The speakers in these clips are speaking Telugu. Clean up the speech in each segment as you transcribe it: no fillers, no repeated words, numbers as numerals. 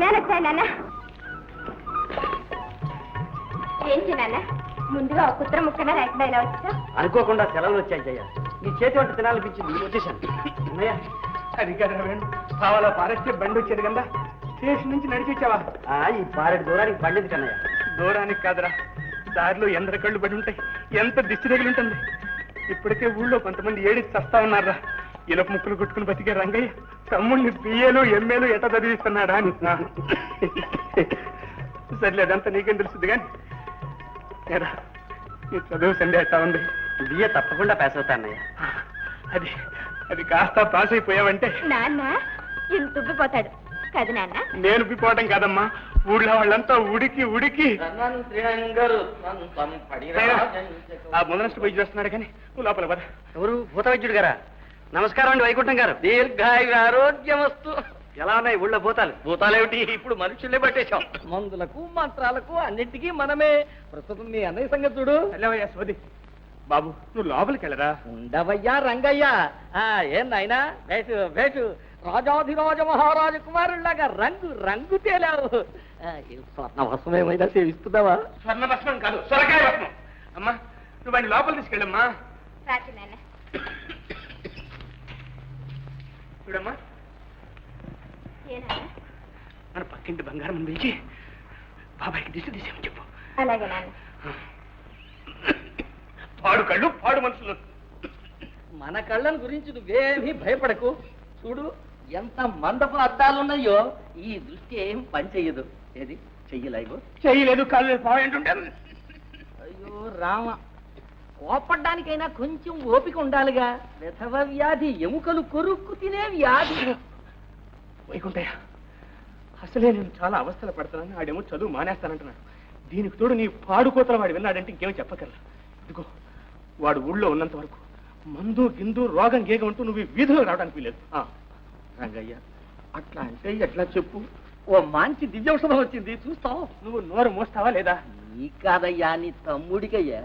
నేను వచ్చాయి నాన్న. ఏంటి నాన్న ముందుగా ఒక కుత్ర ముక్కన లేకుండా ఇలా వచ్చా? అనుకోకుండా సెలవులు వచ్చాయి జయ. నీ చేతి వంట తినాలనిపించింది, వచ్చేసాను. అన్నయ్య అది కదా వేణు, కావాలా పారెస్టే బండి వచ్చేది కదా, స్టేషన్ నుంచి నడిచి వచ్చావా? ఈ పారెడు దూరానికి పండింది కన్నయ్య. దూరానికి కాదురా, దారిలో ఎందర కళ్ళు పడి ఉంటాయి, ఎంత దిష్టి తగిలి ఉంటుంది. ఇప్పటికే ఊళ్ళో కొంతమంది ఏడిచి చస్తా ఉన్నారా. ఇలప ముక్కలు కొట్టుకుని బతికే రంగయ్య తమ్ముడిని బిఏలు ఎంఏలు ఎట చదివిస్తున్నాడా అని. సర్లే, అదంతా నీకేం తెలుస్తుంది కానీ ఏరా, నీ చదువు సండే ఎట్టా ఉంది? బిఏ తప్పకుండా పాస్ అవుతా అన్నయ్య. అది అది కాస్త పాస్ అయిపోయావంటే నాన్న ఇంత ఉబ్బిపోతాడు కదా నాన్న. నేను ఉబ్బిపోవటం కాదమ్మా, ఊళ్ళో వాళ్ళంతా ఉడికి ఉడికి. ఆ ముందనಷ್ಟು పోయి చేస్తున్నాడు కానీ నువ్వు లోపల పద. ఎవరు? భూత వైద్యుడు గారా? నమస్కారం అండి వైకుంఠం గారు. దీర్ఘాయు ఆరోగ్యమస్తు. ఎలా ఉన్నాయి ఊళ్ళో భూతాలు? భూతాలేమిటి, ఇప్పుడు మనుషుల్నే పట్టేశాం. మందులకు మంత్రాలకు అన్నింటికీ మనమే. ప్రస్తుతం మీ అన్నయ్య సంగతి చూడు. వెళ్ళవయ్యా సోది. బాబు నువ్వు లోపలికి వెళ్ళరా. ఉండవయ్యా రంగయ్య. ఏం నాయనా, వేటు వేటు రాజాధిరాజ మహారాజ కుమారులాగా రంగు రంగు తేలావు. స్వర్ణ వస్త్రం ఏమైనా సేవిస్తున్నావా? స్వర్ణ భస్మం కాదు, సొరకాయ భస్మం. అమ్మా నువ్వు వాడిని లోపల తీసుకెళ్ళమ్మా. రాజు నాన్న చూడమ్మా, ఏనా మన పక్కింటి బంగారం పిలిచి బాబాయ్కి దిశ తీసేమని చెప్పు. అలాగే నాన్న. పాడు కళ్ళు పాడు మనుషులు. మన కళ్ళను గురించి నువ్వేమీ భయపడకు. చూడు ఎంత మందపు అద్దాలున్నాయో, ఈ దృష్టి ఏం పని చెయ్యదు. ఏది చెయ్యలేవు? చేయలేదు, కాళ్ళు పాయింటుంటే. అయ్యో రామ, కోపడ్డానికైనా కొంచెం ఓపిక ఉండాలిగా. విధవ వ్యాధి, ఎముకలు కొరుక్కు తినే వ్యాధి. వైకుంఠయ్య, అసలే నేను చాలా అవస్థలు పడుతున్నాను. ఆడేమో చదువు మానేస్తానంటున్నాడు. దీనికి తోడు నీ పాడుకోతల వాడు విన్నాడంటే ఇంకేమో చెప్పగలరా. ఇదిగో వాడు ఊళ్ళో ఉన్నంత వరకు మందు గిందు రోగం గేగం అంటూ నువ్వు వీధిలో రావడానికి వీలేదు. రంగయ్య, అట్లా అంటే ఎట్లా చెప్పు? ఓ మంచి దివ్యౌషధం వచ్చింది, చూస్తావు. నువ్వు నోరు మోస్తావా లేదా? నీ కాదయ్యా, నీ తమ్ముడికయ్యా.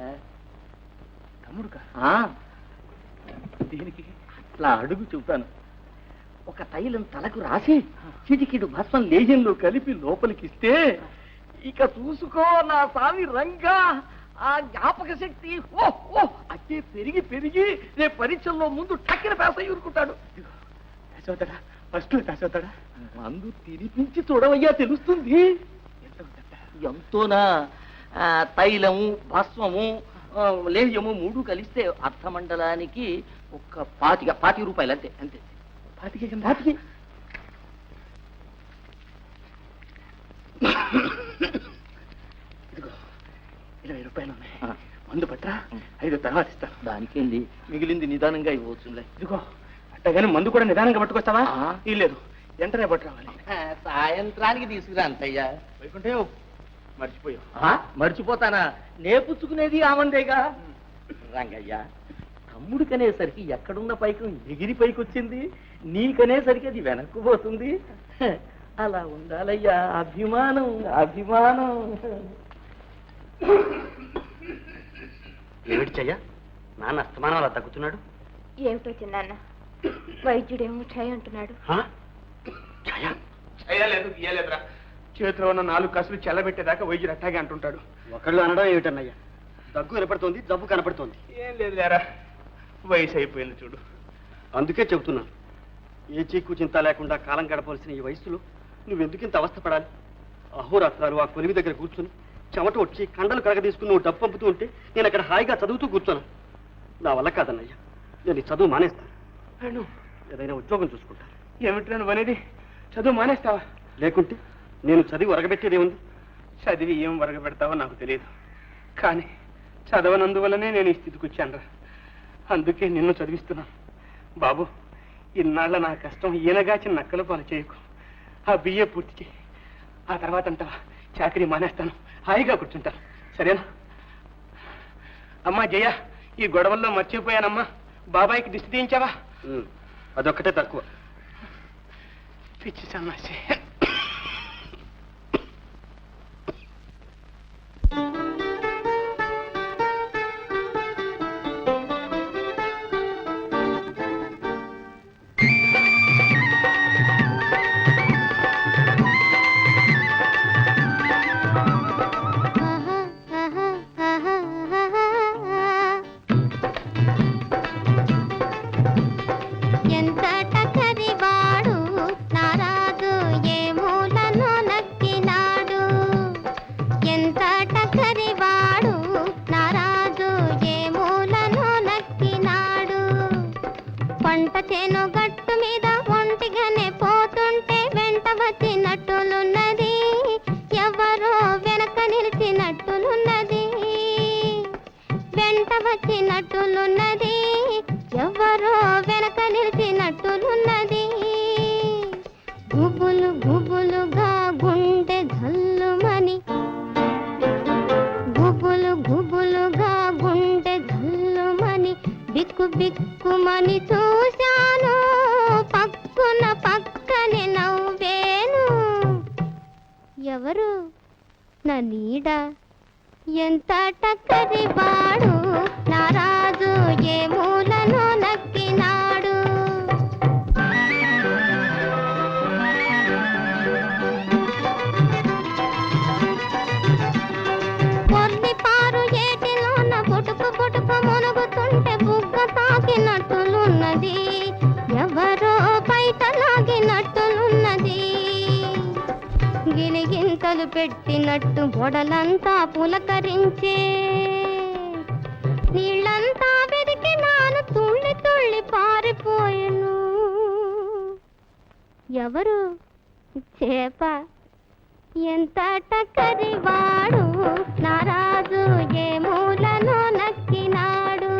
తమ్ముడుకా? దీనికి అట్లా అడుగు చెబుతాను. ఒక తైలం తలకు రాసి చిటికిడు భస్మం లేజంలో కలిపి లోపలికిస్తే ఇక చూసుకో నా స్వామి రంగా, ఆ జ్ఞాపక శక్తి అట్టే పెరిగి పెరిగి రేపు పరీక్షల్లో ముందు టక్కిన పేస ఊరుకుంటాడు. ఫస్ట్ కాసవుతాడా? మందు తినిపించి చూడవయ్యా, తెలుస్తుంది. ఎంతోనా? తైలము భస్మము లేహ్యము మూడు కలిస్తే అర్థమండలానికి ఒక 40 రూపాయలు అంతే. అంతే 40. ఇదిగో 20 రూపాయలు ఉన్నాయి, మందు పట్రా. 5 తర్వాత ఇస్తాను. దానికేంది, మిగిలింది నిదానంగా ఇవ్వచ్చులే. ఇదిగో అట్టగానే మందు కూడా నిదానంగా పట్టుకొస్తావా? లేదు, వెంటనే పట్టు రావాలి. సాయంత్రానికి తీసుకురా అంతయ్యా. వైకుంఠే మర్చిపోయావు. మర్చిపోతానా? నేపుచ్చుకునేది ఆమందేగా. రంగయ్య, తమ్ముడికనేసరికి ఎక్కడున్న పైకం ఎగిరి పైకొచ్చింది, నీకనేసరికి అది వెనక్కు పోతుంది. అలా ఉండాలయ్యా, అభిమానం అభిమానం. ఏమిటి చెయ్య, నాన్న అస్తమానం అలా తగ్గుతున్నాడు? ఏమిటో చిన్నాన్న, వైద్యుడేమో ఛాయ్ అంటున్నాడు. చేయలేదు గీయలేదురా, చేతిలో ఉన్న 4 కసులు చెల్లబెట్టేదాకా వైద్యుడు అట్టాగే అంటుంటాడు. ఒకళ్ళు అనడం ఏమిటన్నయ్యా? దగ్గు కనపడుతోంది, జబ్బు కనపడుతోంది. ఏం లేదు లేరా, వయసు అయిపోయింది చూడు. అందుకే చెబుతున్నాను, ఏ చీకు చింత లేకుండా కాలం గడపవలసిన ఈ వయసులో నువ్వెందుకింత అవస్థపడాలి? అహోరాత్రాలు ఆ కొలివి దగ్గర కూర్చుని చెమట వచ్చి కండలు కరగ తీసుకుని నువ్వు డబ్బు పంపుతూ ఉంటే నేను అక్కడ హాయిగా చదువుతూ కూర్చోను. నా వల్ల కాదన్నయ్యా, నేను ఈ చదువు మానేస్తాను. ఏదైనా ఉద్యోగం చూసుకుంటాను. ఏమిటి నువ్వు అనేది? చదువు మానేస్తావా? లేకుంటే నేను చదివి ఒరగబెట్టేదేముంది? చదివి ఏం వరగబెడతావో నాకు తెలియదు, కానీ చదవనందువల్లనే నేను ఈ స్థితికి వచ్చానురా. అందుకే నిన్ను చదివిస్తున్నాను. బాబు, ఇన్నాళ్ళ నా కష్టం ఈయనగాచి నక్కల పాలు చేయకు. ఆ బిఏ పూర్తి చేయి, ఆ తర్వాత అంటావా చాకరీ మానేస్తాను, హాయిగా కూర్చుంటాను. సరేనా? అమ్మా జయ, ఈ గొడవల్లో మర్చిపోయానమ్మా, బాబాయికి దిష్టి తీయించావా? అదొక్కటే తక్కువ. పిచ్చి సన్నాసి. నిలిచినట్టులున్నది, ఎవరో వెనక నిలిచినట్టులున్నది. గుబులు గుబులుగా గుండె జల్లుమని, గుబులు గుబులుగా గుండె జల్లుమని, బిక్కు బిక్కుమని చూశాను, పక్కున పక్కనే నవ్వేను. ఎవరు నా నీడ, ఎంత టక్కరి వాడు, నా రాజు ఏ మూలను నక్కినాడు. పొర్లి పారు ఏటిలోన బుటుకు బుటుకు మునుగుతుంటే బుగ్గ తాకినట్టులున్నది, ఎవరో బయట లాగినట్టులున్నది. గిలిగింతలు పెట్టినట్టు బొడలంతా పులకరించే, నీళ్ళంతా వెదికి నాను తుళ్ళి తుళ్ళి పారిపోయెను. ఎవరు చేప, ఎంత టక్కరి వాడు, నా రాజు ఏ మూలను నక్కినాడు.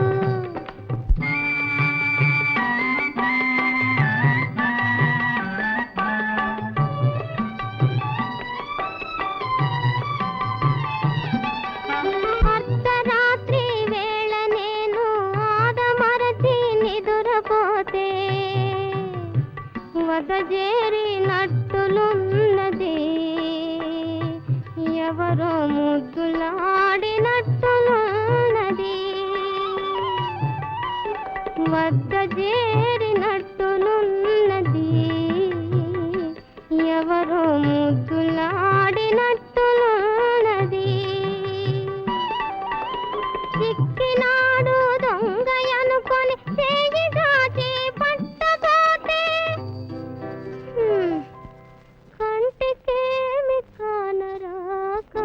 అర్ధరాత్రి వేళ నేను ఆదమరచి నిదురపోతే, వదజేరినట్టులున్నది, ఎవరో ముద్దులాడినట్టులున్నది. వద్ద చేరినట్టులున్నది, ఎవరో ముద్దులాడినట్టులున్నది. చిక్కినాడు దొంగయనుకొని చేయి దాచి పట్టబోతే, కంటికేమి కానరాక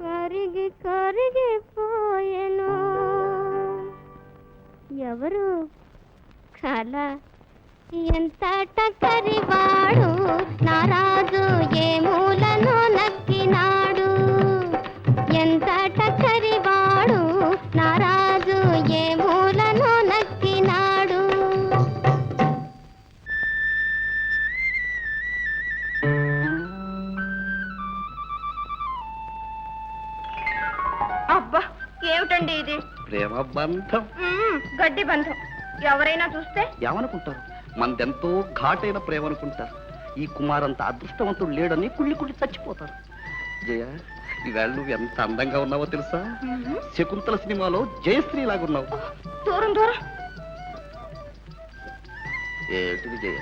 కరిగి కరిగిపోయెను. ఎవరు కళ, ఎంత టక్కరి వాడు, నా రాజు ఏ మూలను నక్కినాడు. ఎంత టక్కరి వాడు, నా రాజు ఏ మూలను నక్కినాడు. అబ్బా, ఏమిటండి ఇది? ప్రేమ బంధం. గడ్డి బంధం. ఎవరైనా చూస్తే ఏమనుకుంటారు? మనదెంతో ఘాటైన ప్రేమ అనుకుంటారు. ఈ కుమారంత అదృష్టవంతుడు లేడని కుళ్ళి కుళ్ళి చచ్చిపోతారు. జయ, ఈవేళ నువ్వు ఎంత అందంగా ఉన్నావో తెలుసా? శకుంతల సినిమాలో జయశ్రీ లాగున్నావు. దూరం దూరం. ఏమిటిది జయ,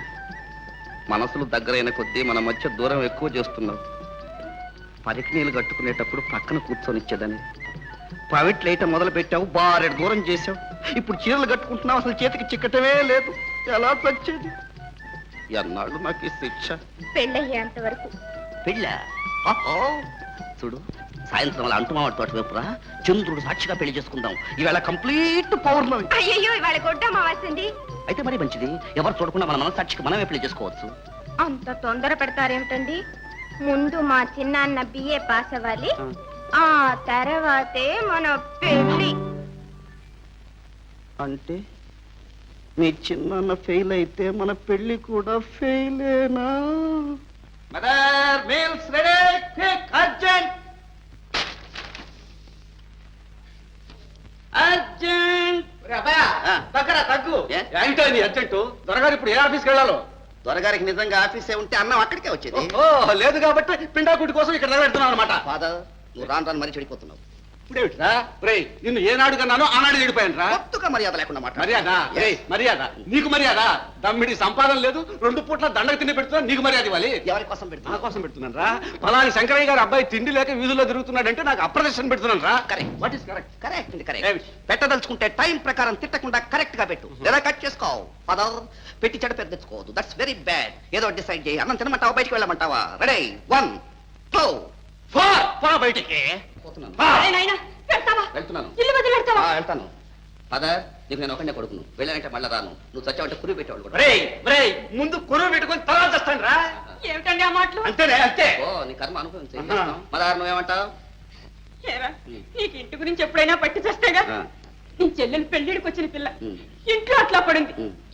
మనసులు దగ్గరైన కొద్దీ మన మధ్య దూరం ఎక్కువ చేస్తున్నావు. పరికి నీళ్ళు కట్టుకునేటప్పుడు పక్కన కూర్చొనిచ్చేదని, ప్రైవేట్ లైట్ మొదలు పెట్టావు, బారెడు దూరం చేసావు. ఇప్పుడు చీరలు కట్టుకుంటున్నావు, అసలు చేతికి చిక్కటమే లేదు. ఎలా చచ్చేది? ఎన్నాళ్ళు నాకు ఈ శిక్ష? పెళ్ళయ్యేంత వరకు. పెళ్ళ? చూడు, సాయంత్రం అలా అంటుమావాడి తోట వైపురా, చంద్రుడు సాక్షిగా పెళ్లి చేసుకుందాం. ఈవేళ కంప్లీట్ పౌర్ణమి. అయ్యయ్యో, ఇవాళ గొడ్డ అమావాస్యండి. అయితే మరి మంచిది, ఎవరు చూడకుండా మన మనసాక్షికి మనమే పెళ్లి చేసుకోవచ్చు. అంత తొందర పెడతారేమిటండి? ముందు మా చిన్నాన్న బిఏ పాస్ అవ్వాలి, ఆ తర్వాతే మన పెళ్లి. అంటే మీ చిన్న ఫెయిల్ అయితే మన పెళ్లి కూడా ఫెయిలేనా? Mother, meals ready, quick, urgent urgent. తగ్గు. ఏ? ఏంటో నీ అర్జెంటు? దొరగారు ఇప్పుడు ఏ ఆఫీస్కి వెళ్ళాలో? దొరగారికి నిజంగా ఆఫీసే ఉంటే అన్నం అక్కడికే వచ్చేది. లేదు కాబట్టి పిండాకుడి కోసం ఇక్కడ నిలబెడుతున్నావు అనమాట. ఫాదర్, నువ్వు రాను రాను మరీ చెడిపోతున్నావు. ఇప్పుడేమిట్రా? రేయ్, నిన్ను ఏనాడు కన్నానో ఆనాడు చెడిపోయాను రా. కొత్తగా మర్యాద లేకుండా మర్యాద? రేయ్, మర్యాద నీకు మర్యాద? దమ్మిడి సంపాదన లేదు, 2 పూట్ల దండకు తిండి పెడుతున్నా, నీకు మర్యాద ఇవ్వాలి. ఎవరి కోసం నా పెడుతున్నా? కోసం పెడుతున్నాను రా. ఫలాని శంకరయ్య గారు అబ్బాయి తిండి లేక వీధుల్లో తిరుగుతున్నాడంటే నాకు అప్రదర్శన పెడుతున్నాను రా. Correct. What is correct? Correct అండి, ఏమిటి? కరెక్ట్. పెట్టదలుచుకుంటే టైం ప్రకారం తిట్టకుండా కరెక్ట్ గా పెట్టు, లేదా కట్ చేసుకోవు. ఫాదర్, పెట్టి చెడ పెద్ద తెచ్చుకోవద్దు. That's very bad. ఏదో డిసైడ్ చేయి. అన్నం తినమంటావా, బయటికి వెళ్ళమంటావా? రెడీ, 1 2 పో బయటికి. పోతున్నాను. వెళ్తావా? వెళ్తున్నాను. ఇల్లు వదిలి వెళ్తావా? వెళ్తాను. ఫాదర్, నీకు నేను ఒకటే కొడుకును. వెళ్ళానంటే మళ్ళీ రాను. నువ్వు చచ్చావంటే కురి పెట్టేవాళ్ళు కూడా. రేయ్, రేయ్, ముందు కొనువు పెట్టుకొని తర్వాత వస్తాను రా. ఏమిటండి ఆ మాటలు? అంతేనే, అంతే. ఓ, నీ కర్మ అనుభవించు. మదర్, నువ్వేమంటావు? ఏరా, నీకు ఇంటి గురించి ఎప్పుడైనా పట్టి చేస్తేగా నీ చెల్లెలు పెళ్లిడికి వచ్చిన పిల్ల ఇంట్లో అట్లా పడింది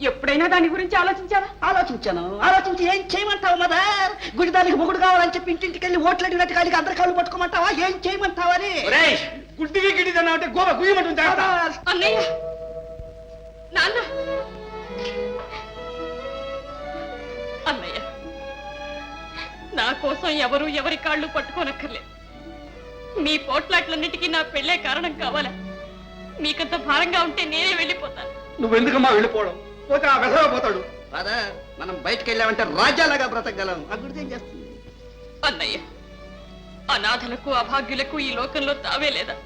ఎప్పుడైనా దాని గురించి ఆలోచించావా? ఆలోచించి ఏం చేయమంటావు మదర్? గుడిదానికి మొగుడు కావాలని చెప్పి ఇంటింటికి వెళ్ళి ఓట్లు అడిగినట్టు కాడికి అందరి కాళ్ళు పట్టుకోమంటావా? ఏం చేయమంటావని? గుడ్డివి గిడ్డిదన్నా అంటే గోవ గుయ్యమంటుంది. అన్నయ్య, నాన్న, అన్నయ్య, నా కోసం ఎవరు ఎవరి కాళ్ళు పట్టుకోనక్కర్లేదు. మీ పోట్లాట్లన్నిటికీ నా పెళ్ళే కారణం కావాలా? మీకంత భారంగా ఉంటే నేనే వెళ్ళిపోతాను. నువ్వెందుకమ్మా వెళ్ళిపోవడం? పోతే ఆ వెధవ పోతాడు. మదర్, మనం బయటకు వెళ్ళామంటే రాజ్యాలుగా బ్రతకగలం. ఆ గుడిది ఏం చేస్తుంది? అన్నయ్య, అనాథలకు అభాగ్యులకు ఈ లోకంలో తావే లేదా?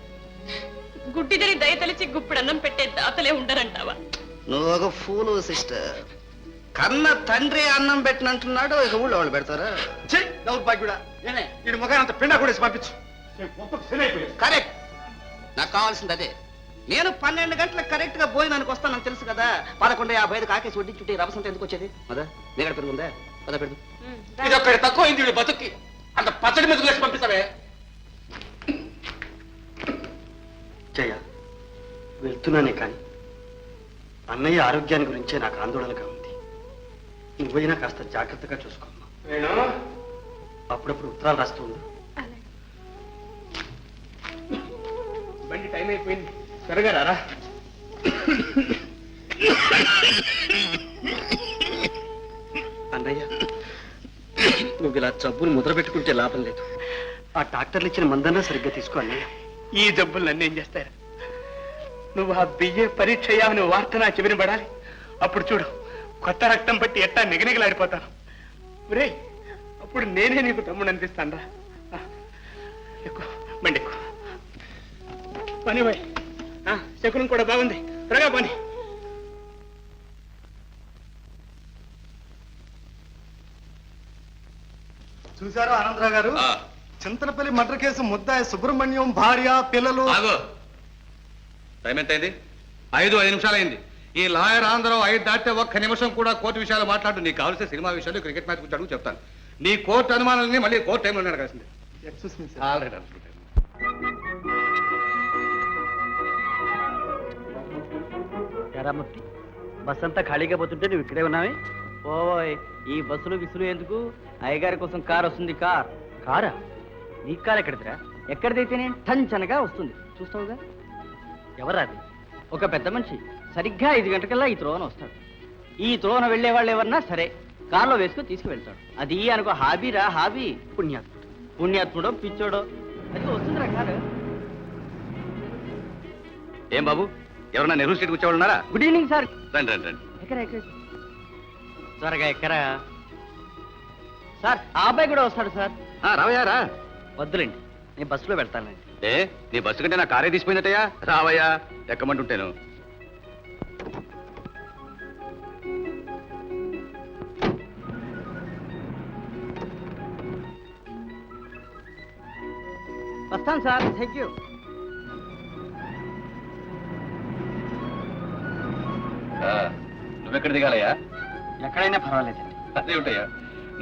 గుడ్డిదని దయతలిచి గుప్పిడన్నం పెట్టే దాతలే ఉండరంటావా? నువ్వు ఒక ఫూలు సిస్టర్. కన్న తండ్రి అన్నం పెట్టినంటున్నాడు, ఇక ఊళ్ళో వాళ్ళు పెడతారా? దౌర్భాగ్యుడా, ఈ ముఖాన్ని అంత పిండా కూడా పంపించు. కరెక్ట్, నాకు కావాల్సింది అదే. నేను 12 గంటలకు కరెక్ట్ గా భోజనానికి వస్తానని తెలుసు కదా. 11:55 ఆకేసి వడ్డీ చుట్టి రవసంత ఎందుకు వచ్చేది? మదా నీగడ పెరుగుందా? పద పెడుదు. ఇది ఒక్కడి తక్కువ అయింది బతుక్కి. అంత పచ్చడి మీద వేసి పంపిస్తావే. జయ, వెళ్తున్నానే కానీ అన్నయ్య ఆరోగ్యాన్ని గురించే నాకు ఆందోళనగా ఉంది. నువ్వైనా కాస్త జాగ్రత్తగా చూసుకోమ్మా. అప్పుడప్పుడు ఉత్తరాలు రాస్తూ ఉండు. బండి టైం అయిపోయింది, త్వరగా రారా. అన్నయ్య, నువ్వు ఇలా జబ్బులు ముద్ర పెట్టుకుంటే లాభం లేదు. ఆ డాక్టర్లు ఇచ్చిన మందన్నా సరిగ్గా తీసుకో అన్నయ్య. ఈ జబ్బులు నన్ను ఏం చేస్తారు? నువ్వు ఆ బియ్య పరీక్ష అయ్యావని వార్త నా చెవిన పడాలి. అప్పుడు చూడు, కొత్త రక్తం పట్టి ఎట్టా నిగనిగలాడిపోతాను. రే, అప్పుడు నేనే నీకు తమ్ముడు అనిపిస్తాను రా. ఎక్కువ బండి ఎక్కువ పని పోయి. శకునం కూడా బాగుంది, త్వరగా పని. చూసారా ఆనందరావు గారు, చింతలపల్లి మర్డర్ కేసు ముద్దాయి సుబ్రహ్మణ్యం భార్య పిల్లలు. టైం ఎంత అయింది? 5 నిమిషాలు అయింది. ఈ లాయర్ ఆంధ్రరావు 5 దాటితే ఒక్క నిమిషం కూడా కోర్టు విషయాలు మాట్లాడు. నీకు కావాల్సిన సినిమా విషయాలు, క్రికెట్ మ్యాచ్ గురించి అడుగు, చెప్తాను. నీ కోర్టు అనుమానాలని మళ్ళీ కోర్టు టైంలో అడగాల్సింది. మూర్తి, బస్ అంతా ఖాళీగా పోతుంటే నువ్వు ఇక్కడే ఉన్నావే? ఓయ్, ఈ బస్సులు విసులు ఎందుకు? అయ్యగారి కోసం కార్ వస్తుంది. కారా? నీ కారు ఎక్కడిదిరా? ఎక్కడిదైతేనే టంచనగా వస్తుంది, చూస్తావుగా. ఎవరా అది? ఒక పెద్ద మనిషి సరిగ్గా 5 గంటకల్లా ఈ త్రోవన వస్తాడు. ఈ త్రోవన వెళ్లే వాళ్ళు ఎవరన్నా సరే కారులో వేసుకొని తీసుకువెళ్తాడు. అది అనుకో హాబీరా, హాబీ. పుణ్యాత్ముడో పిచ్చోడో అది వస్తుందిరా కారు. ఏం బాబు, ఎవరన్నా నెహ్రూ స్ట్రీట్ వచ్చేవాళ్ళు ఉన్నారా? Good evening sir. రండి రండి రండి. ఎక్కరా త్వరగా ఎక్కరా సార్. ఆ అబ్బాయి కూడా వస్తాడు సార్. రావయ్యా రా. వద్దులేండి, నేను బస్సులో వెళ్తానండి. నీ బస్సు కంటే నా కారే తీసిపోయిందటయ్యా. రావయ్యా, ఎక్కమంటుంటేను. వస్తాను సార్. Thank you. నువ్వెక్కడ దిగాలయ్యా? ఎక్కడైనా పర్వాలేదండి. అదే ఉంటాయా,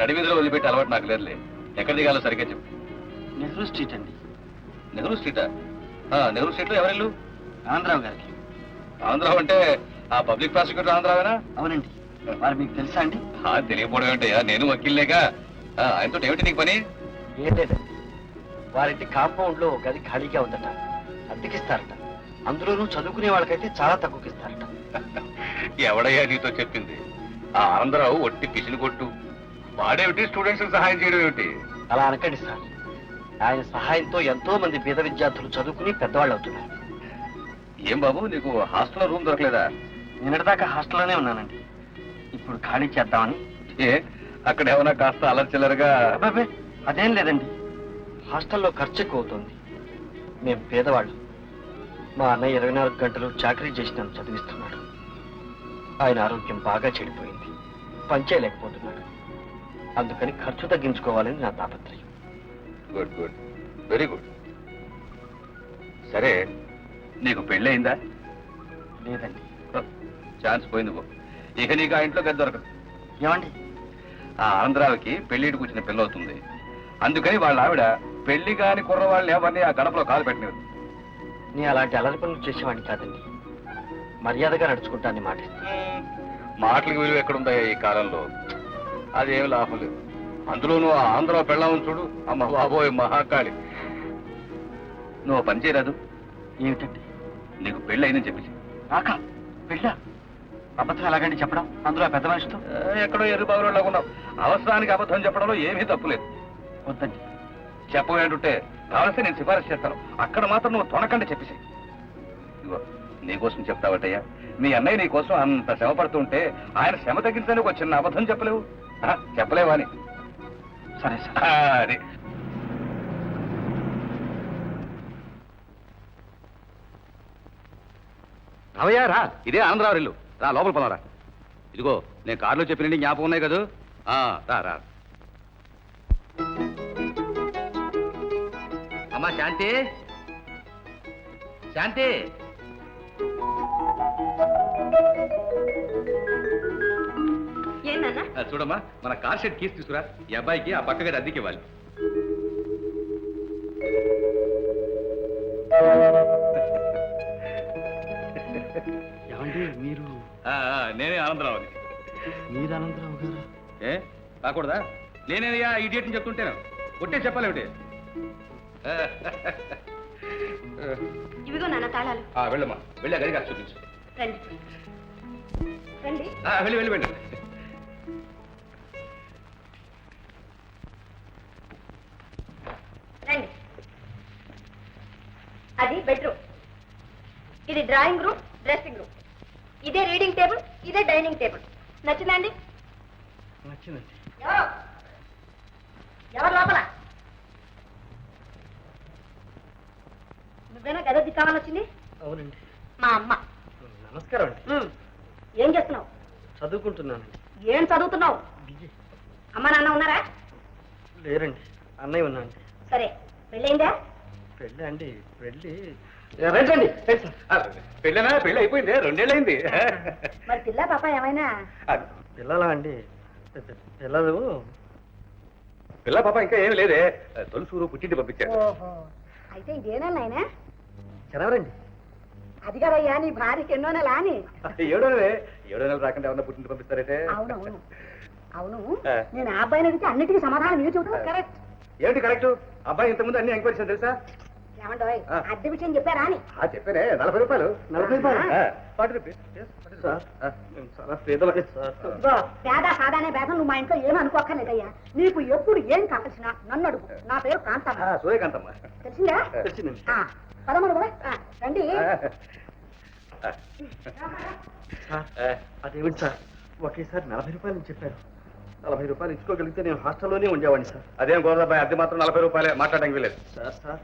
నడిమీదలో వదిలిపెట్టి అలవాటు నాకు లేదులే. ఎక్కడ దిగాలో సరిగ్గా చెప్పు. నెహ్రూ స్ట్రీట్ అండి. నెహ్రూ స్ట్రీటా? నెహ్రూ స్ట్రీట్ లో ఎవరిల్లు? ఆంధ్రావు గారికి. ఆంధ్రావు అంటే ఆ పబ్లిక్ ప్రాసిక్యూటర్ ఆంధ్రావేనా? అవునండి. వారు మీకు తెలుసా అండి? తెలియకపోవడం ఏంటయ్యా, నేను వకీల్లేగా. ఆయనతో ఏమిటి నీకు పని? ఏం లేదండి, వారింటి కాంపౌండ్ లో గది ఖాళీగా ఉందట, అద్దెకిస్తారట. అందులోనూ చదువుకునే వాళ్ళకైతే చాలా తక్కువకిస్తారట. ఎవడయ్యా నీతో చెప్పింది? ఆ ఆంధ్రావు ఒట్టి పిసిని కొట్టు. వాడేమిటి స్టూడెంట్స్ సహాయం చేయడం ఏమిటి? అలా అనకండి సార్. ఆయన సహాయంతో ఎంతో మంది పేద విద్యార్థులు చదువుకుని పెద్దవాళ్ళు అవుతున్నారు. ఏం బాబు, నీకు హాస్టల్లో రూమ్ దొరకలేదా? నిన్నటిదాకా హాస్టల్లోనే ఉన్నానండి, ఇప్పుడు ఖాళీ చేద్దామని. అక్కడ ఏమైనా కాస్త అలర్చిల్లరుగా? అబ్బాబే, అదేం లేదండి. హాస్టల్లో ఖర్చు ఎక్కువ అవుతుంది. మేము పేదవాళ్ళు. మా అన్నయ్య 24 గంటలు చాకరీ చేసి నన్ను చదివిస్తున్నాడు. ఆయన ఆరోగ్యం బాగా చెడిపోయింది, పనిచేయలేకపోతున్నాడు. అందుకని ఖర్చు తగ్గించుకోవాలని నా తాపత్రయం. Good good, very good. సరే, నీకు పెళ్ళయిందా? లేదండి. ఛాన్స్ పోయింది పో. ఇక నీకు ఆ ఇంట్లో గది దొరకదు. ఏమండి? ఆ ఆంధ్రావికి పెళ్లిటికి వచ్చిన పిల్ల అవుతుంది. అందుకని వాళ్ళ ఆవిడ పెళ్లి కాని కుర్రవాళ్ళని ఎవరిని ఆ గడపలో కాలు పెట్టినది. నేను అలాంటి అలరి పనులు చేసేవాడిని కాదండి. మర్యాదగా నడుచుకుంటానని మాట మాటలకు విలువ ఎక్కడుందా ఈ కాలంలో? అదేం లాభం లేదు. అందులోనూ ఆంధ్ర పెళ్ళామని చూడు, అమ్మ బాబోయ్ మహాకాళి. నువ్వు పని చేయరాదు. ఏమిటండి? నీకు పెళ్ళి అయిందని చెప్పేసి. నాకా పెళ్ళా? అబద్ధం ఎలాగండి చెప్పడం, అందులో పెద్ద మనిషితో? ఎక్కడో ఎర్రి బాబులో ఉన్నావు. అవసరానికి అబద్ధం చెప్పడంలో ఏమీ తప్పులేదు. వద్దండి. చెప్పవేంటుంటే కావలిస్తే నేను సిఫారసు చేస్తాను. అక్కడ మాత్రం నువ్వు తొనకండి చెప్పేసి. ఇదిగో నీకోసం చెప్తావటయ్యా. మీ అన్నయ్య నీ కోసం అంత శ్రమ పడుతుంటే ఆయన శ్రమ తగ్గించడానికి ఒక చిన్న అబద్ధం చెప్పలేవు? చెప్పలేవా అని? సరే సార్. అది రావయ్యా రా. ఇదే ఆనందరావు ఇల్లు. రా లోపల పోదారా. ఇదిగో నేను కారులో చెప్పినండి జ్ఞాపకం ఉన్నాయి కదా. రా రా. అమ్మా శాంతి, శాంతి. ఏందన్నా? చూడమ్మా, మన కార్ షెడ్ కీస్ తీసుకురా. ఈ అబ్బాయికి ఆ పక్క గది అద్దెకి ఇవ్వాలి. ఏమండి మీరు? నేనే ఆనందరావుని. మీరు అనంతరావు గారు? ఏ కాకూడదా? నేనేనయ్యా ఇడియట్ అని చెప్తుంటేను. ఒట్టే చెప్పాలేమిటి? ఇవిగో నాన్న తాళాలు. వెళ్ళమ్మా, వెళ్ళి ఆ గదిగా చూపించు. రండి రండి. వెళ్ళి వెళ్ళి వెళ్ళి. రండి. అది బెడ్రూమ్, ఇది డ్రాయింగ్ రూమ్, డ్రెస్సింగ్ రూమ్, ఇదే రీడింగ్ టేబుల్, ఇదే డైనింగ్ టేబుల్. నచ్చిందండి? నచ్చిందండి. ఎవరు లోపల? నువ్వేనా గది కావాలని వచ్చింది? అవునండి. మా అమ్మ. నమస్కారం అండి. ఏం చేస్తున్నావు? చదువుకుంటున్నానండి. ఏం చదువుతున్నావు? బిజీ. అమ్మ నాన్న ఉన్నారా? లేరండి, అన్నయ్య ఉన్నా అండి. సరే, పెళ్ళయిందా? పెళ్ళి అండి? పెళ్ళి రండి. పెళ్ళనా? పెళ్ళి అయిపోయింది, 2 ఏళ్ళైంది. మరి పిల్ల పాప ఏమైనా? పిల్లలా అండి? పిల్లలు పిల్ల పాప ఇంకా ఏమి లేదే. తొలుసూరు పుట్టింటి పంపించారు. ఓహో, అయితే ఇదేనా నాయనా? చదవరండి. అది కదయ్యా నీ భార్యకి ఎన్నో నెల అని. 7వ నెలే. 7వ నెల రాకుండా ఏమన్నా పుట్టింటి పంపిస్తారంటే? అవునవును అవును. నేను ఆ అబ్బాయిని అడిగితే అన్నిటికీ సమాధానం మీరు చెబుతాను. కరెక్ట్. ఏమిటి కరెక్ట్? అబ్బాయి ఇంతకుముందు అన్ని ఎంక్వైరీస్ తెలుసా? ఏమంటావు? అద్దె విషయం చెప్పారా అని? చెప్పానే. 40 రూపాయలు. 40 రూపాయలు? 40 రూపీస్. సార్, మేము చాలా పేదవాడి సార్. ఇదిగో, పేద సాదానే భేదం నువ్వు మా ఇంట్లో ఏమీ అనుకోక్కర్లేదయ్యా. నీకు ఎప్పుడు ఏం కావాల్సినా నన్ను అడుగు. నా పేరు కాంతమ్మ. సూర్యకాంతమ్మ. తెలిసిందా? తెలిసిందండి. పదమూడు కూడా రండి. సార్, అదేమిటి సార్, ఒకేసారి 40 రూపాయలు చెప్పారు. 40 రూపాయలు ఇచ్చుకోగలిగితే నేను హాస్టల్లోనే ఉండేవాడిని సార్. అదేం గోదాబాయ్, అద్దె మాత్రం 40 రూపాయలే. మాట్లాడడానికి లేదు. సార్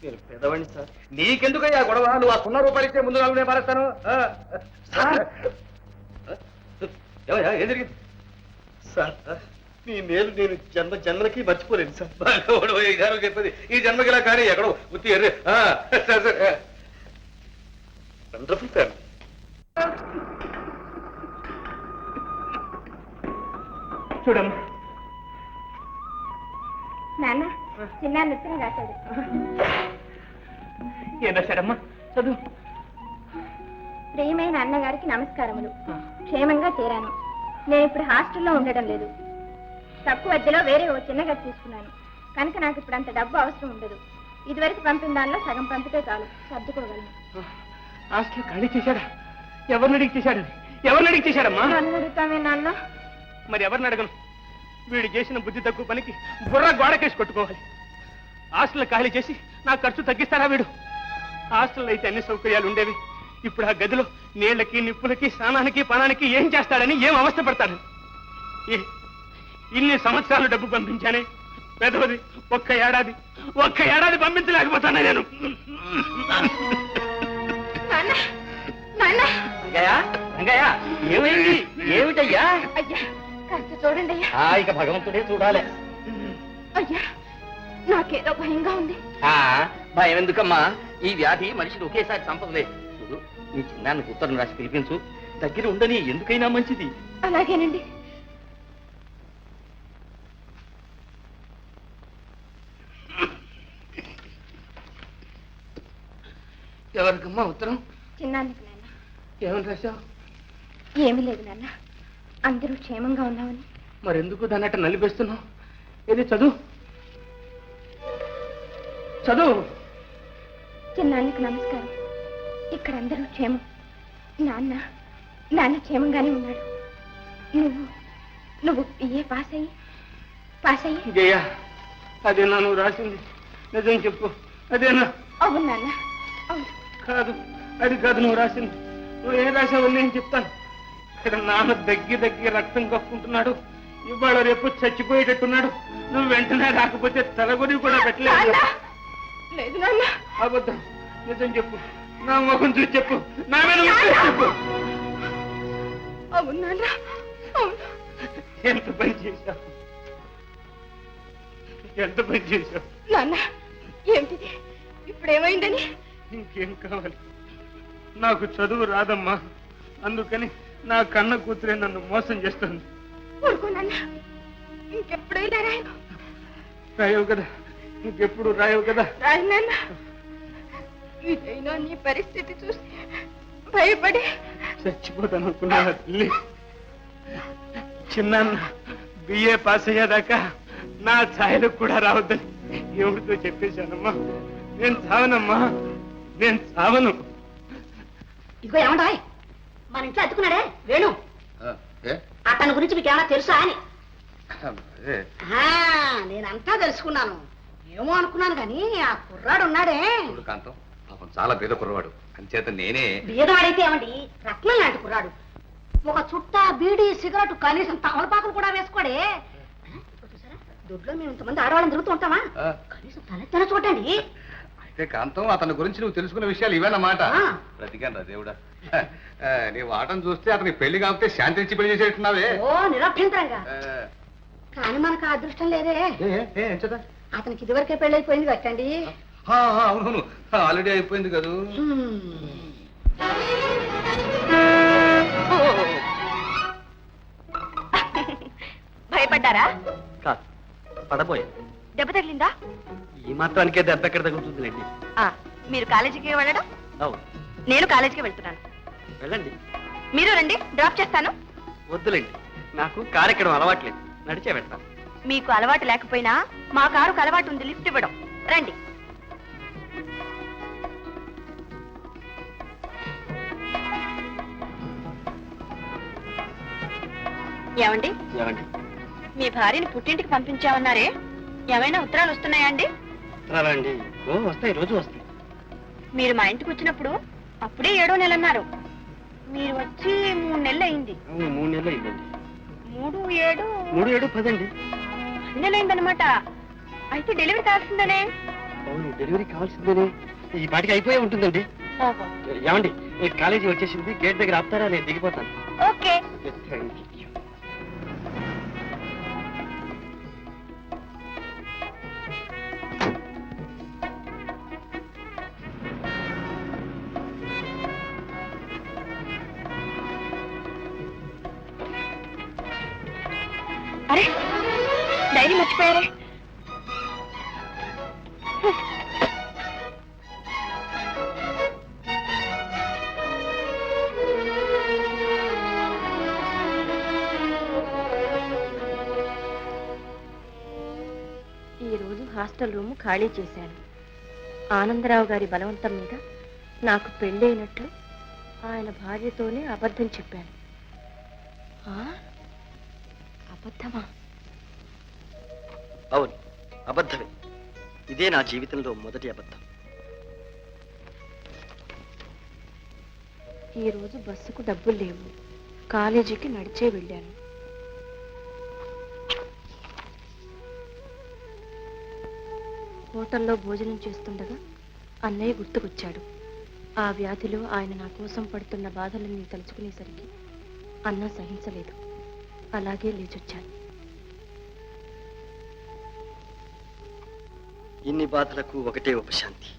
నేను పేదవాడిని సార్. నీకెందుకయ్యా గొడవ? నువ్వు ఆ 0 రూపాయలు ఇచ్చే ముందు 4 నేను మారేస్తాను. ఏం జరిగింది సార్, మీ మేలు నేను జన్మలకి మర్చిపోలేను సార్. చెప్పేది ఈ జన్మకి ఇలా కానీ ఎక్కడో ఉత్తి ఎర్రి. Wonderful sir. చూడమ్మా, నాన్న చిన్న నృత్యం రాశాడు. ఏం రాశాడమ్మా? చదువు. ప్రియమైన అన్నగారికి నమస్కారములు. క్షేమంగా చేరాను. నేను ఇప్పుడు హాస్టల్లో ఉండడం లేదు. తక్కువ అద్దెలో వేరే ఓ చిన్న గది తీసుకున్నాను కనుక నాకు ఇప్పుడు అంత డబ్బు అవసరం ఉండదు. ఇదివరకు పంపిన దానిలో సగం పంపితే చాలు, సర్దుకోగలను. హాస్టల్ ఖాళీ చేశాడా? ఎవరిని అడిగి చేశాడు? ఎవరిని అడిగి చేశాడమ్మా? నన్ను అడుగుతామే నాన్న. మరి ఎవరిని అడగను? వీడు చేసిన బుద్ధి తక్కువ పనికి బుర్ర గోడకేసి కొట్టుకోవాలి. హాస్టల్ ఖాళీ చేసి నా ఖర్చు తగ్గిస్తాడా వీడు? హాస్టల్లో అయితే అన్ని సౌకర్యాలు ఉండేవి. ఇప్పుడు ఆ గదిలో నీళ్లకి, నిప్పులకి, స్నానానికి, పానానికి ఏం చేస్తాడని ఏం అవస్థ పడతాడు? ఇన్ని సంవత్సరాలు డబ్బు పంపించానే, పెదవది ఒక్క ఏడాది పంపించలేకపోతానా నేను? ఏమైంది? ఏమిటయ్యా? అయ్యా కాస్త చూడండి అయ్యా. ఇక భగవంతుడే చూడాలి. అయ్యా నాకేదో భయంగా ఉంది. భయం ఎందుకమ్మా? ఈ వ్యాధి మనిషిని ఒకేసారి చంపదులే. చూడు, నీ చిన్నాన్ని ఉత్తరం రాసి పిలిపించు. దగ్గర ఉండని, ఎందుకైనా మంచిది. అలాగేనండి. ఎవరికమ్మా ఉత్తరం? చిన్నానికి నాన్న. ఏమని రాశావు? ఏమీ లేదు నాన్న, అందరూ క్షేమంగా ఉన్నామని. మరెందుకు దాన్ని అట్ట నలిపేస్తున్నావు? ఏది చదువు చదువు. చిన్నానికి నమస్కారం. ఇక్కడ అందరూ క్షేమం. నాన్న క్షేమంగానే ఉన్నాడు. నువ్వు బిఏ పాస్ అయ్యి జయ, అదేనా నువ్వు రాసింది? నిజం చెప్పు, అదేనా? అవును నాన్న, అవును. కాదు, అది కాదు నువ్వు రాసింది. నువ్వు ఏం రాసావు నేను చెప్తాను. ఇక్కడ నాన్న దగ్గి రక్తం కప్పుకుంటున్నాడు. ఇవాళ రేపు చచ్చిపోయేటట్టున్నాడు. నువ్వు వెంటనే రాకపోతే తలగొని కూడా పెట్టలేదు. లేదు నాన్న. అబద్ధం. నిజం చెప్పు, నా ముఖం చూసి చెప్పు, నా మీద ఒట్టేసి చెప్పు. అవును నాన్న, అవును. ఎంత పని చేశావు, ఎంత పని చేశావు నాన్న. ఏమిటిది ఇప్పుడేమైందని? ఇంకేం కావాలి? నాకు చదువు రాదమ్మా, అందుకని నా కన్న కూతురే నన్ను మోసం చేస్తుంది. ఊరుకో నాన్న, ఇంకెప్పుడు ఇలా రాయను. రాయవు కదా, ఇంకెప్పుడు రాయవు కదా. రాయను నాన్న. ఇదైనా నీ పరిస్థితి చూసి భయపడి చచ్చిపోతాను అనుకున్నా తల్లి. చిన్న బిఏ పాస్ అయ్యేదాకా నా ఛాయలకు కూడా రావద్దని ఎవరితో చెప్పేశానమ్మా. నేను చావనమ్మా, నేను చావను. ఇదిగో ఏమంటా, మన ఇంట్లో అతుకున్నాడే వేణు, అతని గురించి మీకు ఏమైనా తెలుసా అని. నేనంతా తెలుసుకున్నాను. ఏమో అనుకున్నాను కానీ ఆ కుర్రాడు ఉన్నాడే, కాంతం పాపం చాలా పేద కుర్రవాడు, అంచేత నేనే. బీదవాడైతే ఏమండి రత్నం లాంటి కుర్రాడు. ఒక చుట్ట బీడీ సిగరెట్ కనీసం తమలపాకులు కూడా వేసుకోడే. చూసారా, దొడ్లో మేము ఇంతమంది ఆడవాళ్ళని తిరుగుతూ ఉంటామా, కనీసం తలెత్తన చూడండి. అయితే కాంతం అతని గురించి నువ్వు తెలుసుకున్న విషయాలు ఇవేనమాట. బ్రతికాను రా దేవుడా. నీ వాటం చూస్తే అతనికి పెళ్లి కాకపోతే శాంతి ఇచ్చి పెళ్లి చేసేట్టున్నావే. ఓ నిరభ్యంతరంగా. కానీ మనకు ఆ అదృష్టం లేదే. అతనికి ఇదివరకే పెళ్ళైపోయింది కట్టండి. అవునవును, ఆల్రెడీ అయిపోయింది కదా. భయపడ్డారా? కాదు, పడబోయే. దెబ్బ తగిలిందా? ఈ మాత్రానికే దెబ్బ ఎక్కడ తగ్గుతుందిలేండి. మీరు కాలేజీకి వెళ్ళడం, అవును. నేను కాలేజీకి వెళ్తున్నాను. వెళ్ళండి. మీరు రండి, డ్రాప్ చేస్తాను. వద్దులేండి, నాకు కారు ఎక్కడం అలవాట్లేదు, నడిచే వెళ్తాను. మీకు అలవాటు లేకపోయినా మా కారుకు అలవాటు ఉంది లిఫ్ట్ ఇవ్వడం. రండి. ఏమండి, ఏమండి? మీ భార్యని పుట్టింటికి పంపించామన్నారే, ఏమైనా ఉత్తరాలు వస్తున్నాయా అండి? అండి, వస్తాయి, రోజు వస్తాయి. మీరు మా ఇంటికి వచ్చినప్పుడు అప్పుడే 7వ నెల అన్నారు. మీరు వచ్చి 3 నెలలు అయింది. 3 నెలలు అయిందండి. 3, 7, 3, 7, 10 అండి. 10 నెలలు అయిందనమాట. అయితే డెలివరీ కావాల్సిందనే. అవును, డెలివరీ కావాల్సిందేనే. ఈ పాటికి అయిపోయే ఉంటుందండి. ఓహో, ఏమండి, కాలేజీ వచ్చేసింది, గేట్ దగ్గర ఆపుతారా? నేను దిగిపోతాను. ఓకే. అరే, డైరీ మర్చిపోయారే. ఈరోజు హాస్టల్ రూమ్ ఖాళీ చేశాను. ఆనందరావు గారి బలవంతం మీద నాకు పెళ్ళైనట్లు ఆయన భార్యతోనే అబద్ధం చెప్పాను. అబద్ధమా? అవును, అబద్ధమే. ఇదే నా జీవితంలో మొదటి అబద్ధం. ఈరోజు బస్సుకు డబ్బులు లేవు, కాలేజీకి నడిచే వెళ్ళాను. హోటల్లో భోజనం చేస్తుండగా అన్నయ్య గుర్తుకొచ్చాడు. ఆ వ్యాధిలో ఆయన నా కోసం పడుతున్న బాధలన్నీ తలుచుకునేసరికి అన్న సహించలేదు. అలాగే లేచొచ్చాను. ఇన్ని బాధలకు ఒకటే ఉపశాంతి.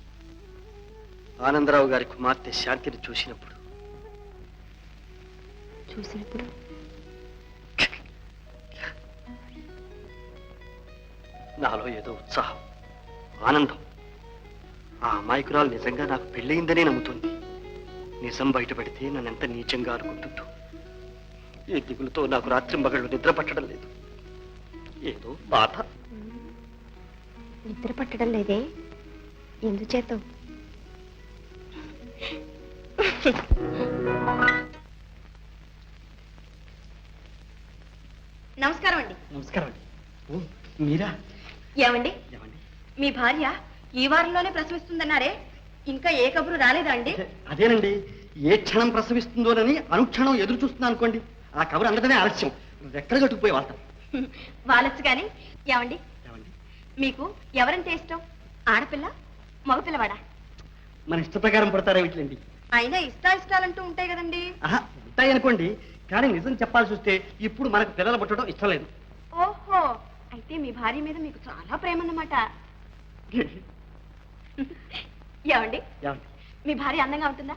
ఆనందరావు గారి కుమార్తె శాంతిని చూసినప్పుడు నాలో ఏదో ఉత్సాహం, ఆనందం. ఆ అమాయకురాలు నిజంగా నాకు పెళ్ళయిందనే నమ్ముతుంది. నిజం బయటపడితే నన్నెంత నీచంగా అనుకుంటుందో. ఈ దిగులతో నాకు రాత్రి మగళ్ళు నిద్ర పట్టడం లేదు. ఏదో బాధ. నిద్ర పట్టడం లేదే, ఎందుచేత? నమస్కారం అండి. నమస్కారం అండి. ఓ మీరా? ఏమండి, ఏమండి? మీ భార్య ఈ వారంలోనే ప్రసవిస్తుందన్నారే, ఇంకా ఏ కబురు రాలేదా అండి? అదేనండి, ఏ క్షణం ప్రసవిస్తుందోనని అనుక్షణం ఎదురు చూస్తున్నాను అనుకోండి. ఆ కబురు అందటమే ఆలస్యం. ఎక్కడ కట్టుకుపోయి వాళ్తాం. వాళ్ళొచ్చు కానీ. ఏమండి, ఏమండి? మీకు ఎవరంటే ఇష్టం? ఆడపిల్ల, మగపిల్లవాడా? మన ఇష్ట ప్రకారం పడతారా వీటిలండి? అయినా ఇష్టాలంటూ ఉంటాయి కదండి. ఆహా, ఉంటాయి అనుకోండి. కానీ నిజం చెప్పాల్సి వస్తే ఇప్పుడు మనకు పిల్లలు పుట్టడం ఇష్టం లేదు. ఓహో, అయితే మీ భార్య మీద మీకు చాలా ప్రేమ అన్నమాట. ఏమండి, ఏమండి? మీ భార్య అందంగా ఉంటుందా?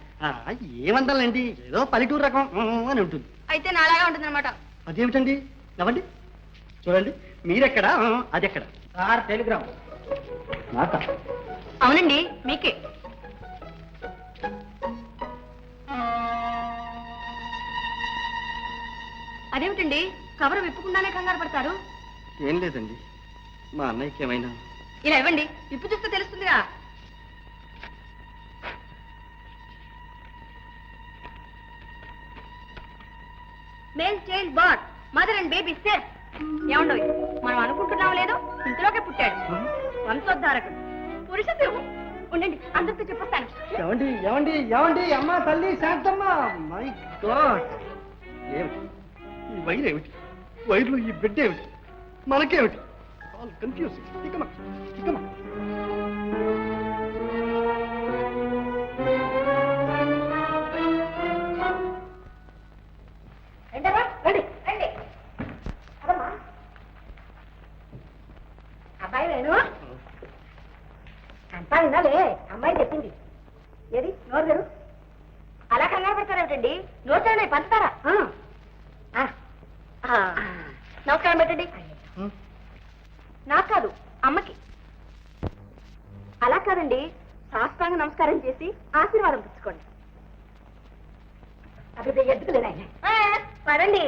ఏమందాలండి, ఏదో పల్లెటూరు రకం అని ఉంటుంది. అయితే నాలాగా ఉంటుందన్నమాట. అదేమిటండి? నవ్వండి, చూడండి. మీరెక్కడా, అది ఎక్కడ? టెలిగ్రామ్. అవునండి, మీకే. అదేమిటండి, కవర్ విప్పకుండానే కంగారు పడతారు? ఏం లేదండి, మా అన్నయ్యకి ఏమైనా. ఇలా ఇవ్వండి, విప్పు చూస్తే తెలుస్తుందిగా. Male child but, mother and baby safe. ఏమండో, మనం అనుకుంటున్నాం లేదు, ఇంతలోకే పుట్టాడు వంశోద్ధారకుడు, పురుష సింహం. ఉండండి, అందరితో చెప్పొస్తాను. ఏమండి ఏమండి ఏమండి, అమ్మా తల్లి శాంతమ్మ. మై గాడ్, ఏమిటి ఈ వైర్? ఏమిటి వైర్లు? ఈ బిడ్డ ఏమిటి? మనకేమిటి? All confusing. ఇకమా ఇకమా. రండి రండి. అదమ్మా అబ్బాయి వేణు అంతా విన్నాలే, అమ్మాయి చెప్పింది. ఏది నోరు గారు? అలా కంగారు పడతారేమిటండి? నోచానే పంచుతారా? నమస్కారం పెట్టండి. నాకు కాదు, అమ్మకి. అలా కాదండి, సాష్టాంగ నమస్కారం చేసి ఆశీర్వాదం పుచ్చుకోండి. అక్కడ ఎద్దుకులేదా పదండి.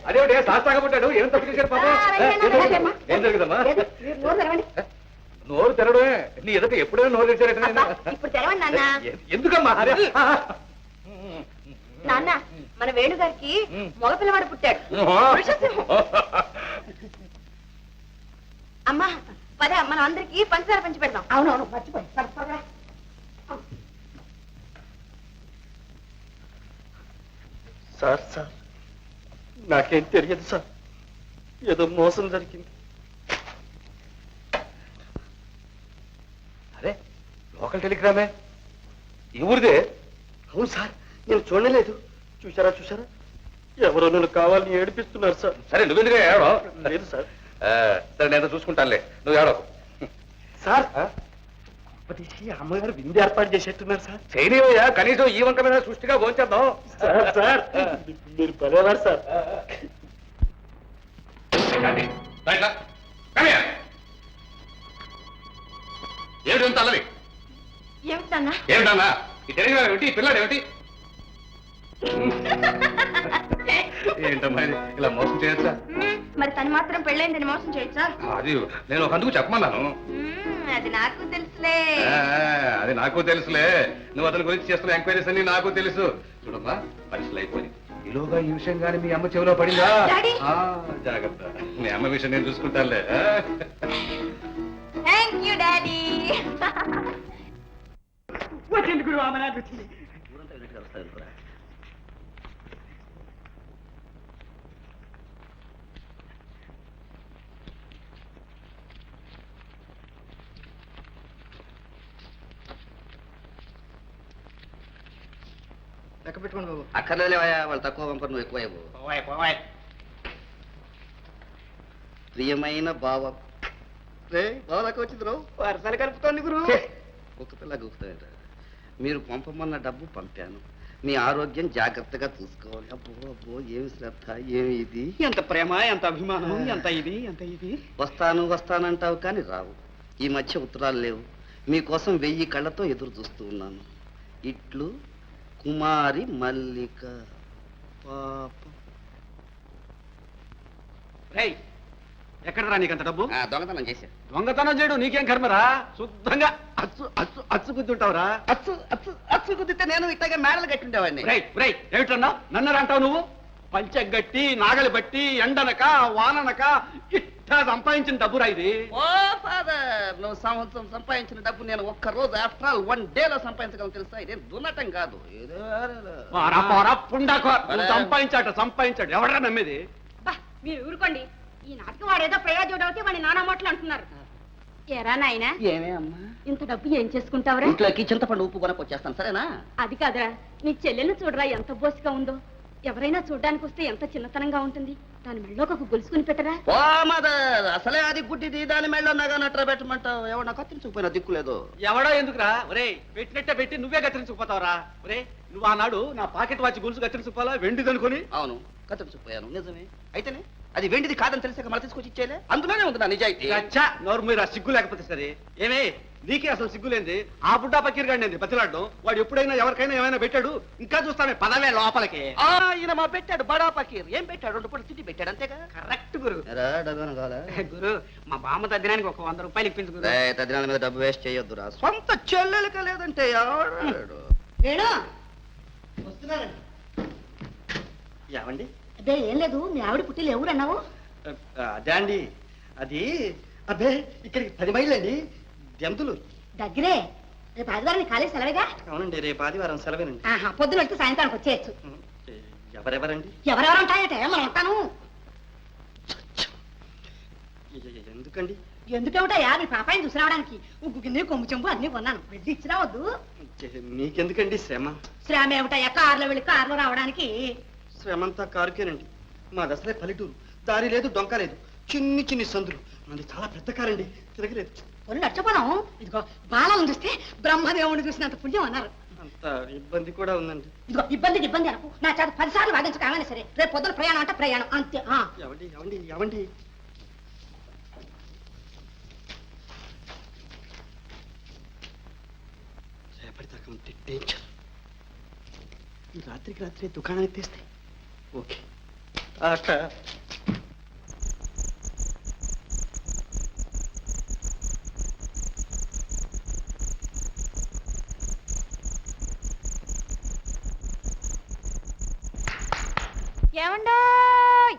అదేమిటి శాస్త్రంగా పుట్టాడు? ఏం తప్పు చేశాడు పాపం? ఏం జరుగుదమ్మా? నోరు తెరడమే. నీ ఎదుట ఎప్పుడైనా నోరు తెరిచారట? ఇప్పుడు తెరవండి నాన్న. ఎందుకమ్మా? నాన్న, మన వేణుగారికి మగపిల్లవాడు పుట్టాడు. అమ్మా పద, మనం అందరికి పంచదార పంచి పెడదాం. అవునవును, మర్చిపోయి. సార్ సార్, నాకేం తెలియదు సార్. ఏదో మోసం జరిగింది. అరే, లోకల్ టెలిగ్రామే. ఈ ఊరిదే? అవును సార్, నేను చూడలేదు. చూసారా చూసారా, ఎవరో నన్ను కావాలని ఏడిపిస్తున్నారు సార్. సరే, నువ్వెందుకు ఏడో? లేదు సార్. సరే, నేను చూసుకుంటానులే, నువ్వు ఏడో. సార్, అప్పటికి అమ్మగారు విందు ఏర్పాటు చేసేట్టున్నారు సార్. చేయనివయ్యా, కనీసం ఈ వంక మీద సృష్టిగా భోంచేద్దాం. సార్ సార్, మీరు పదేవారు సార్. ఏమిటి అల్లరి? ఏమిటన్నా? ఏమిటన్నా? ఈ టెలిగ్రామ్ ఏమిటి? ఈ పిల్లాడు ఏమిటి? ఏంటమ్మా ఇది? ఇలా మోసం చేయొచ్చా? మరి తను మాత్రం పెళ్ళైందని మోసం చేయొచ్చా? అది నేను ఒక అందుకు చెప్పమన్నాను. అది నాకు తెలుసులే. అది నాకు తెలుసులే. నువ్వు అతని గురించి చేస్తున్న ఎంక్వైరీస్ అన్ని నాకు తెలుసు. చూడమ్మా, పరీక్షలు అయిపోయి ఈలోగా ఈ విషయం కానీ మీ అమ్మ చెవిలో పడిందా? జాగ్రత్త, మీ అమ్మ విషయం నేను చూసుకుంటానులే. Thank you daddy. వచ్చింది గురువు, ఆమె నాకు వచ్చింది. లెక్క పెట్టుకోండి బాబు. అక్కర్లేవయ్యా, వాళ్ళు తక్కువ పంపరు, నువ్వు ఎక్కువ. ప్రియమైన బావ. రే బావ దాకా వచ్చింది రావు. వరసలు కలుపుతోంది గురువు. కుక్క పిల్ల గుర్తుంట. మీరు పంపమన్న డబ్బు పంపాను. మీ ఆరోగ్యం జాగ్రత్తగా చూసుకోవాలి. అబ్బో అబ్బో, ఏమి శ్రద్ధ, ఏమి ఇది. ఎంత ప్రేమ, ఎంత అభిమానం, ఎంత ఇది, ఎంత ఇది. వస్తానంటావు కానీ రావు. ఈ మధ్య ఉత్తరాలు లేవు. మీకోసం 1000 కళ్ళతో ఎదురు చూస్తూ ఉన్నాను. ఇట్లు కుమారి మల్లిక. పాప. ఎక్కడరా నీకంత డబ్బు? దొంగతనం చేశా. దొంగతనం చేయడం నీకేం కర్మరా? శుద్ధంగా అచ్చు గుద్దుంటావురా. అచ్చు కుదిరితే నేను ఇట్లాగే మేడలు కట్టుండేవాడిని. ఏమిటన్నా నన్నరా అంటావు నువ్వు? పంచగట్టి నాగలి బట్టి ఎండనక వాననక ఇట్టా సంపాదించిన డబ్బురా ఇది. ఓ ఫాదర్, నువ్వు సంవత్సరం సంపాదించిన డబ్బు నేను ఒక్క రోజు ఆఫ్టర్ ఆల్ 1 డేలో సంపాదించగలను తెలుసా? ఇదేం దున్నటం కాదు. సంపాదించాడు ఎవడరా నమ్మేది? మీరు ఊరుకోండి. ఈ నాటకం వాడేదో ప్రయోజనం అవుతే వాడిని నానా మాటలు అంటున్నారు. ఎరా నాయనా, ఏమే అమ్మా, ఇంత డబ్బు ఏం చేసుకుంటావురా? ఇంట్లోకి చింతపండు ఉప్పు కొనకొచ్చేస్తాను, సరేనా? అది కాదురా, నీ చెల్లెల్ని చూడరా ఎంత బోసిగా ఉందో. ఎవరైనా చూడ్డానికి వస్తే ఎంత చిన్నతనంగా ఉంటుంది. దాని మెళ్ళోకి ఒక గొలుసుకుని పెట్టరా. ఓ మదర్, అసలే అది గుడ్డిది, దాని మెళ్ళో నగా నట్ర పెట్టమంటావు. ఎవడన్నా కత్తిరించుకుపోయినా దిక్కులేదు. ఎవడో ఎందుకురా? ఒరే పెట్టినట్టే పెట్టి నువ్వే కత్తిరించుకుపోతావురా. ఒరే నువ్వు ఆనాడు నా పాకెట్ వాచ్ గొలుసు కత్తిరించుకోవాలా వెండిదనుకొని? అవును, కత్తిరించుకుపోయాను, నిజమే. అయితేనే అది వెండిది కాదని తెలిసాక మళ్ళీ తీసుకొచ్చి ఇచ్చేలే. అందులోనే ఉంది నా నిజాయితీ. నోరు మీరు సిగ్గు లేకపోతే సరే. ఏమే నీకే అసలు సిగ్గులేంది? ఆ బుడ్డా పకీర్ గాడి బతిలాడడం. వాడు ఎప్పుడైనా ఎవరికైనా ఏమైనా పెట్టాడు? ఇంకా చూస్తామే, పదవే లోపలికి. ఈయన మా పెట్టాడు బడా పకీర్. ఏం పెట్టాడు? 2 పూటలు తిండి పెట్టాడు, అంతేగా? కరెక్ట్ గురు. గురు, మా బామ్మ తద్దినానికి ఒక 100 రూపాయలు ఇప్పించు గురు. తదినాల మీద డబ్బు వేస్ట్ చేయొద్దురా. సొంత చెల్లెలక లేదంటే ఎవడాడు? వేణు, ఏమండి? అదే ఏం లేదు. మీ ఆవిడ పుట్టిలు ఎవరన్నావు? అదే అండి, అది అబ్బే ఇక్కడికి 10 మైళ్ళు అండి. దెంతులు దగ్గరే. రేపు ఆదివారం కాలేజ్ సెలవేగా? అవునండి, రేపు ఆదివారం సెలవేనండి. పొద్దున వెళ్తే సాయంత్రానికి వచ్చేయచ్చు. ఎవరెవరండి? ఎవరెవరు ఉంటాయటే మనం ఉంటాను. ఎందుకండి? ఎందుకేమిటయా, నీ పాపాయిని చూసి రావడానికి ఉగ్గు గిన్నె కొమ్ము చెంబు అన్ని కొన్నాను. వెళ్ళి ఇచ్చి రావద్దు. మీకెందుకండి శ్రమ? శ్రమ ఏమిటయ్యా, కారులో వెళ్ళి కారులో రావడానికి. శ్రమంతా కారుకేనండి. మాది అసలే పల్లెటూరు. దారి లేదు, డొంక లేదు, చిన్ని చిన్ని సందులు. మనది చాలా పెద్ద కారండి, తిరగలేదు. పొన్ను నచ్చపోదాం. ఇదిగో బాలను చూస్తే బ్రహ్మదేవుని చూసినంత పుణ్యం అన్నారు. అంత ఇబ్బంది కూడా ఉందండి. ఇదిగో ఇబ్బంది అనకు. నా చేత 10 సార్లు వాదించు కాగానే సరే. రేపు పొద్దున ప్రయాణం అంటే ప్రయాణం అంతే. ఎవండి ఎవండి ఎవండి రేపటిదాకా ఉంటే డేంజర్. ఈ రాత్రికి రాత్రి దుకాణానికి తీస్తే ఓకే. ఏమండోయ్,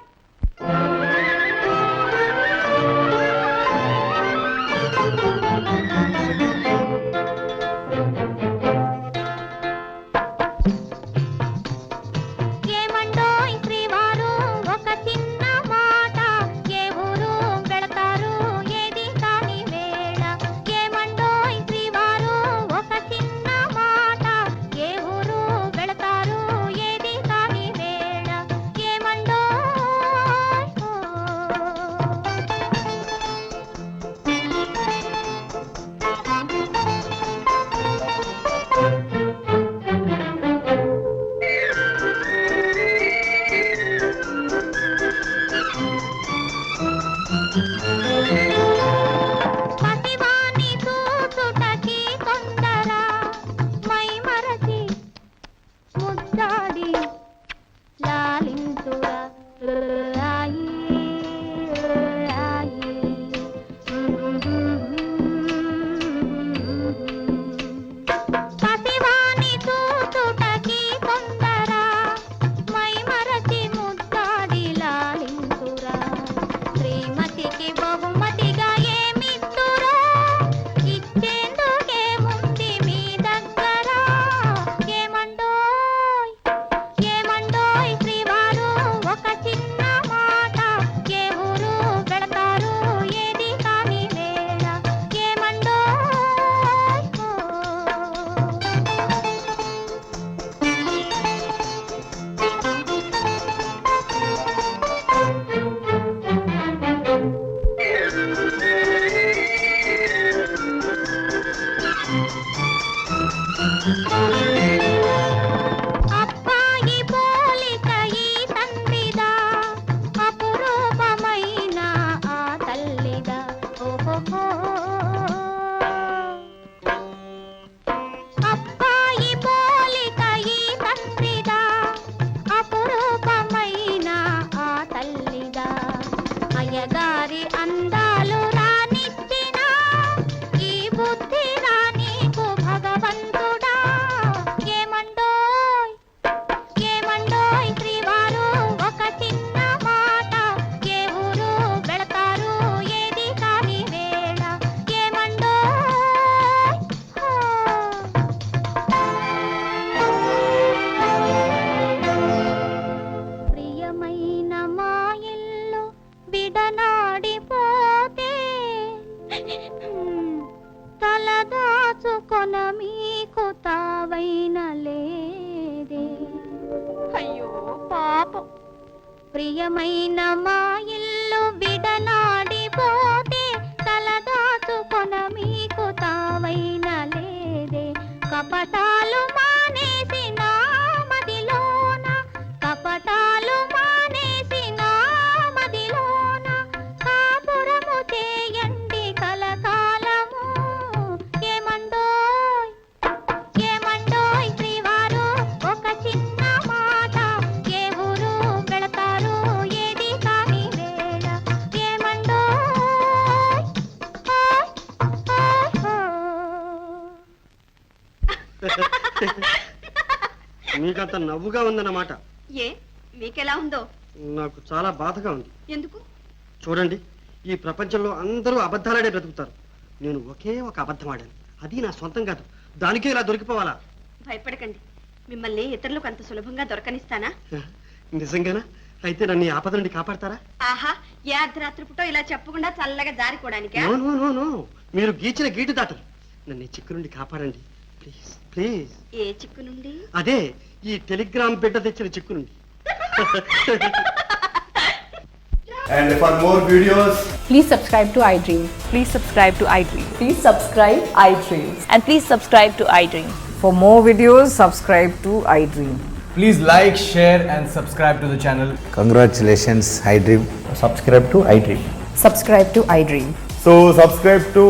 ఏమండోయ్ శ్రీవారు, ఒక చిన్న మాట. ఏ ఊరు వెళతారు, ఏది కాని వేళ. ఏమండోయ్ శ్రీవారు, ఒక చిన్న మాట. ఏ ఊరు వెళతారు, ఏది కాని వేళ. ఏమండోయ్ మాయమైన మా ఇల్లు విడలాడిపోతే తలదాచుకొన మీకు తావైన లేదే కపటాలు మానేసి నా మదిలోన కపటాలు మానేసి నా మదిలోన కాపురము చేయండి కలకాలము ఏమండోయ్ ఏమండోయ్ శ్రీవారు ఒక చిన్న మాట ఏ ఊరు వెళతారు ఏది కాని వేళ ఏమండోయ్ మీకంత నవ్వుగా ఉందన్నమాట. ఏ మీకెలా ఉందో? నాకు చాలా బాధగా ఉంది. ఎందుకు? చూడండి, ఈ ప్రపంచంలో అందరూ అబద్ధాలాడే బ్రతుకుతారు. నేను ఒకే ఒక అబద్ధం ఆడాను, అది నా సొంతం కాదు. దానికే ఇలా దొరికిపోవాలా? భయపడకండి, మిమ్మల్ని ఇతరులకు అంత సులభంగా దొరకనిస్తానా? నిజంగానా? అయితే నన్ను ఈ ఆపద నుండి కాపాడతారా? ఆహా, ఏ అర్ధరాత్రి పూటో ఇలా చెప్పకుండా చల్లగా జారిపోవడానికా? నో నో నో నో, మీరు గీచిన గీటు దాటరు. నన్ను ఈ చిక్కు నుండి కాపాడండి ప్లీజ్ ప్లీజ్. ఏ చిక్కు నుండి? అదే ఈ టెలిగ్రామ్ బిడ్డ తెచ్చిన చిక్కు నుండి. And for more videos, Please subscribe to iDream. Please subscribe to iDream. Please subscribe iDream. And please subscribe to iDream. For more videos, subscribe to iDream. please like, share and subscribe to the channel. Congratulations, iDream. Subscribe to iDream. Subscribe to iDream. So subscribe to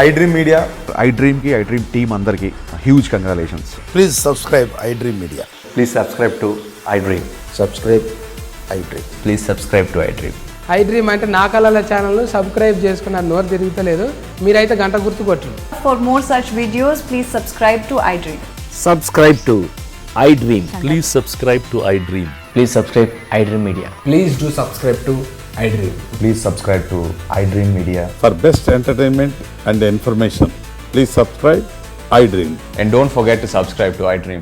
iDream Media. iDream ki iDream team andarki huge congratulations. Please subscribe iDream Media. Please subscribe to iDream. Subscribe iDream. Please subscribe to iDream. iDream అంటే నా కళల ఛానల్ సబ్స్క్రైబ్ చేసుకున్న నోరు తిరుగుతలేదు. మీరైతే గంట గుర్తు కొట్టండి. For more such videos, please subscribe to iDream. Subscribe to iDream. Please subscribe to iDream. Please subscribe iDream Media. Please do subscribe to iDream. Please subscribe to iDream Media. For best entertainment and information, please subscribe iDream. And don't forget to subscribe to iDream.